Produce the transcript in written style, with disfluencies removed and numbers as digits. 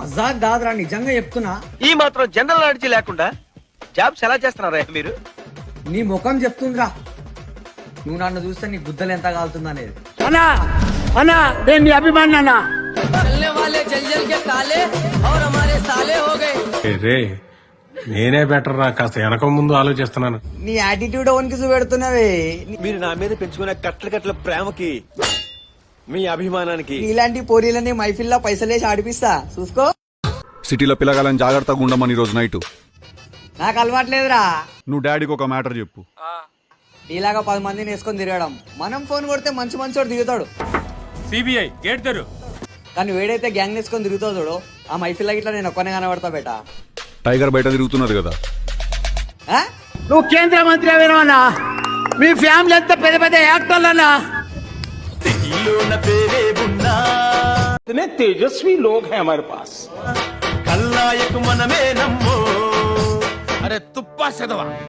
మజాక్ కాదురా, నిజంగా చెప్తున్నా. ఈ మాత్రం జనరల్ నాలెడ్జ్ లేకుండా జాబ్స్ ఎలా చేస్తున్నారా మీరు? నీ ముఖం చెప్తుందిరా. నువ్వు నన్ను చూస్తే నీ గుద్దలు ఎంత కాలుతుంది అనేది. అన్నా అన్నా నేను నీ అభిమాని అన్నా. రే నేనే బెటర్ రా, కాస్త వెనక ముందు ఆలోచిస్తున్నాను. నీ యాటిట్యూడ్ ఓన్కి చూపెడుతున్నావే. మీరు నా మీద పెంచుకునే కట్ల ప్రేమకి, మీ అభిమానానికి ఇలాంటి పోరీలని మైఫిల్లా పైసలేసి ఆడిపిస్తా చూసుకో. సిటీలో పిల్లగాలని జాగ్రత్తగా ఉండమని ఈ రోజు నైట్. నాకు అలవాట్లేదురా. నువ్వు డాడీకి ఒక మ్యాటర్ చెప్పు. నీలాగా 10 మందిని వేసుకొని తిరగడం. మనం ఫోన్ కొడితే మంచి మంచోడు దిగుతాడు. సిబిఐ గేట్ తెరు. కానీ వేడైతే గ్యాంగ్ వేసుకొని తిరుగుతావు చూడు, ఆ మైఫిల్లా ఇట్లా నేను ఒక్కనే కనబడతా బేటా. టైగర్ బయట తిరుగుతున్నది కదా. ఆ? నువ్వు కేంద్ర మంత్రి అన్నా. మీ ఫ్యామిలీ అంతా పెద్ద పెద్ద యాక్టర్లు అన్నా. इतने तेजस्वी लोग हैं हमारे पास. కల్లాయకు మనమే నమ్మో. అరే తుప్పా చదవా